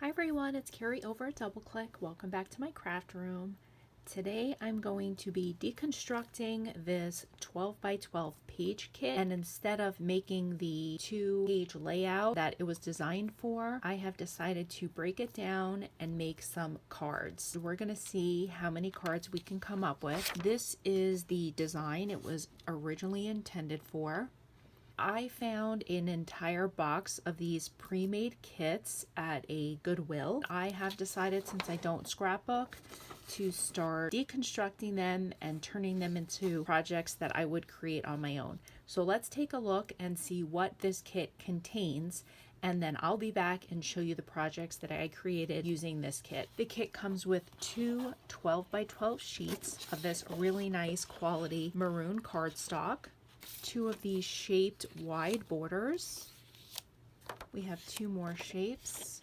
Hi everyone, it's Carrie over at Double Click. Welcome back to my craft room. Today I'm going to be deconstructing this 12 by 12 page kit, and instead of making the 2-page layout that it was designed for, I have decided to break it down and make some cards. We're going to see how many cards we can come up with. This is the design it was originally intended for. I found an entire box of these pre-made kits at a Goodwill. I have decided, since I don't scrapbook, to start deconstructing them and turning them into projects that I would create on my own. So let's take a look and see what this kit contains, and then I'll be back and show you the projects that I created using this kit. The kit comes with two 12 by 12 sheets of this really nice quality maroon cardstock, two of these shaped wide borders. We have two more shapes.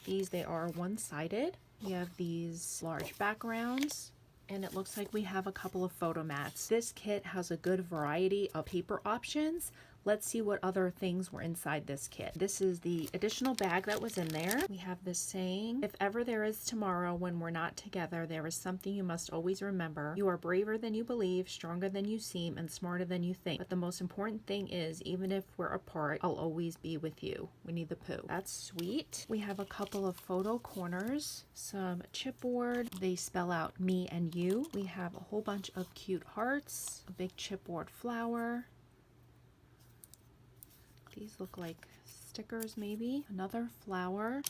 They are one-sided. We have these large backgrounds, and it looks like we have a couple of photo mats. This kit has a good variety of paper options. Let's see what other things were inside this kit. This is the additional bag that was in there. We have this saying, "If ever there is tomorrow when we're not together, there is something you must always remember. You are braver than you believe, stronger than you seem, and smarter than you think. But the most important thing is, even if we're apart, I'll always be with you. Winnie the Pooh." That's sweet. We have a couple of photo corners, some chipboard. They spell out me and you. We have a whole bunch of cute hearts, a big chipboard flower. These look like stickers maybe. Another flower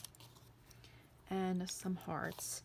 and some hearts.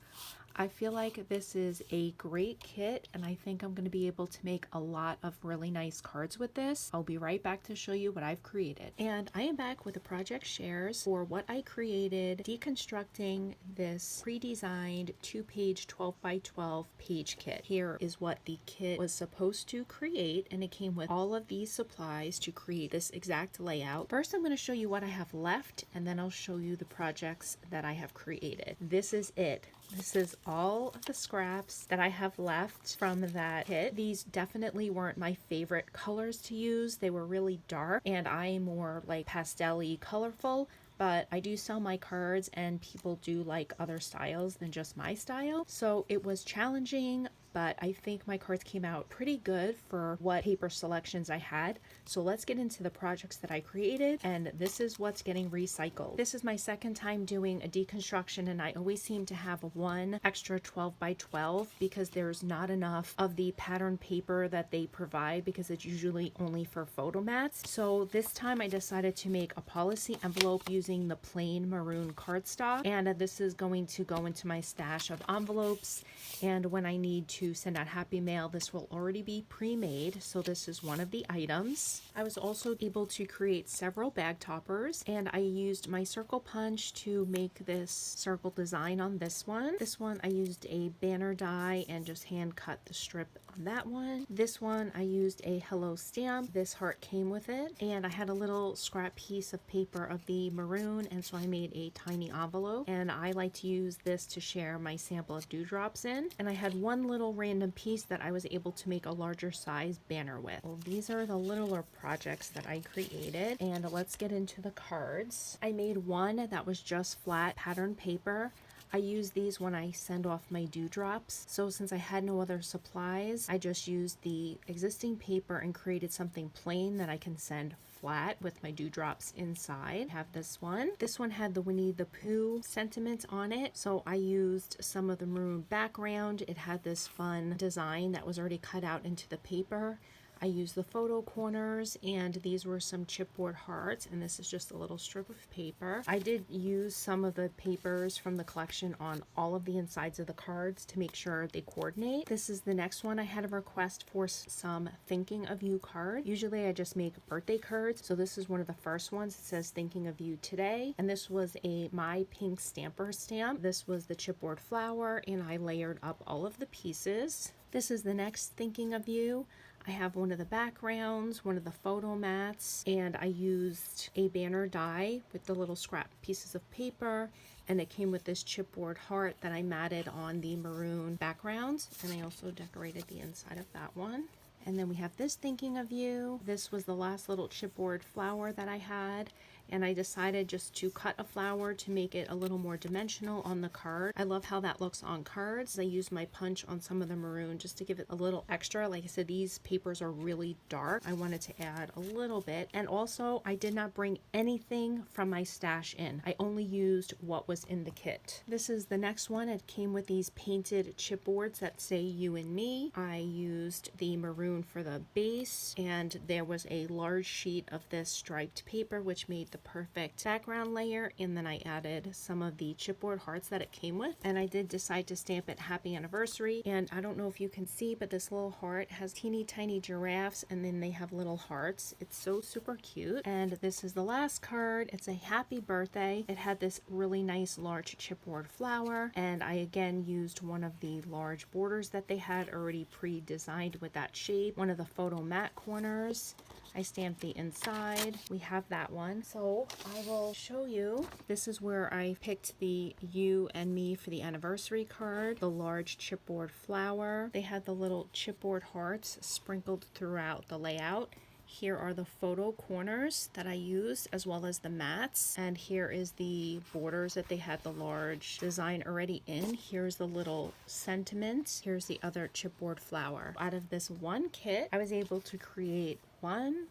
I feel like this is a great kit, and I think I'm going to be able to make a lot of really nice cards with this. I'll be right back to show you what I've created. And I am back with the project shares for what I created deconstructing this pre-designed 2-page 12 by 12 page kit. Here is what the kit was supposed to create, and it came with all of these supplies to create this exact layout. First, I'm going to show you what I have left, and then I'll show you the projects that I have created. This is it. This is all of the scraps that I have left from that kit. These definitely weren't my favorite colors to use. They were really dark, and I'm more like pastel-y colorful. But I do sell my cards, and people do like other styles than just my style. So it was challenging, but I think my cards came out pretty good for what paper selections I had. So let's get into the projects that I created, and this is what's getting recycled. This is my second time doing a deconstruction, and I always seem to have one extra 12 by 12 because there's not enough of the pattern paper that they provide, because it's usually only for photo mats. So this time I decided to make a policy envelope using the plain maroon cardstock, and this is going to go into my stash of envelopes, and when I need to send out happy mail, this will already be pre-made. So this is one of the items. I was also able to create several bag toppers, and I used my circle punch to make this circle design on this one. This one I used a banner die and just hand cut the strip on that one. This one I used a hello stamp. This heart came with it, and I had a little scrap piece of paper of the maroon, and so I made a tiny envelope, and I like to use this to share my sample of dewdrops in. And I had one little random piece that I was able to make a larger size banner with. Well, these are the littler projects that I created, and let's get into the cards. I made one that was just flat pattern paper. I use these when I send off my dewdrops. So since I had no other supplies, I just used the existing paper and created something plain that I can send flat with my dewdrops inside. I have this one. This one had the Winnie the Pooh sentiment on it, so I used some of the maroon background. It had this fun design that was already cut out into the paper. I used the photo corners, and these were some chipboard hearts, and this is just a little strip of paper. I did use some of the papers from the collection on all of the insides of the cards to make sure they coordinate. This is the next one. I had a request for some thinking of you card. Usually I just make birthday cards, so this is one of the first ones. It says thinking of you today, and this was a My Pink Stamper stamp. This was the chipboard flower, and I layered up all of the pieces. This is the next thinking of you. I have one of the backgrounds, one of the photo mats, and I used a banner die with the little scrap pieces of paper, and it came with this chipboard heart that I matted on the maroon background, and I also decorated the inside of that one. And then we have this thinking of you. This was the last little chipboard flower that I had, and I decided just to cut a flower to make it a little more dimensional on the card. I love how that looks on cards. I used my punch on some of the maroon just to give it a little extra. Like I said, these papers are really dark. I wanted to add a little bit. And also, I did not bring anything from my stash in. I only used what was in the kit. This is the next one. It came with these painted chipboards that say you and me. I used the maroon for the base, and there was a large sheet of this striped paper which made the perfect background layer, and then I added some of the chipboard hearts that it came with, and I did decide to stamp it happy anniversary. And I don't know if you can see, but this little heart has teeny tiny giraffes, and then they have little hearts. It's so super cute. And this is the last card. It's a happy birthday. It had this really nice large chipboard flower, and I again used one of the large borders that they had already pre-designed with that shape. One of the photo mat corners, I stamped the inside. We have that one. So I will show you. This is where I picked the you and me for the anniversary card. The large chipboard flower. They had the little chipboard hearts sprinkled throughout the layout. Here are the photo corners that I used, as well as the mats. And here is the borders that they had the large design already in. Here's the little sentiment. Here's the other chipboard flower. Out of this one kit, I was able to create 1,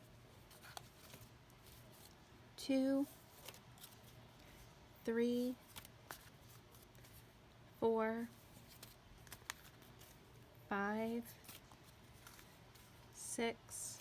2, 3, 4, 5, 6,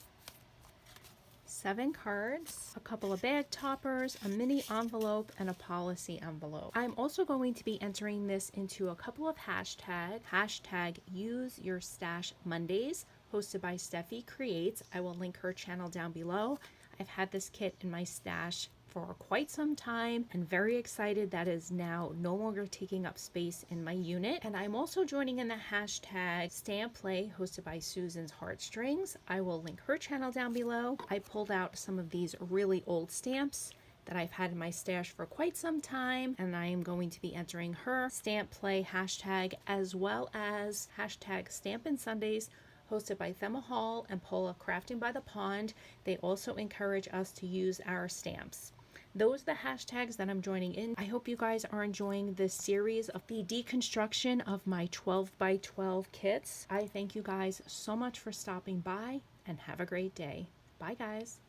7 cards, a couple of bag toppers, a mini envelope, and a policy envelope. I'm also going to be entering this into a couple of hashtags. Hashtag Use Your Stash Mondays, hosted by Steffi Creates. I will link her channel down below. I've had this kit in my stash for quite some time and very excited that is now no longer taking up space in my unit. And I'm also joining in the hashtag Stamp Play, hosted by Susan's Heartstrings. I will link her channel down below. I pulled out some of these really old stamps that I've had in my stash for quite some time, and I am going to be entering her Stamp Play hashtag, as well as hashtag Stampin' Sundays, hosted by Thema Hall and Paula Crafting by the Pond. They also encourage us to use our stamps. Those are the hashtags that I'm joining in. I hope you guys are enjoying this series of the deconstruction of my 12 by 12 kits. I thank you guys so much for stopping by, and have a great day. Bye guys.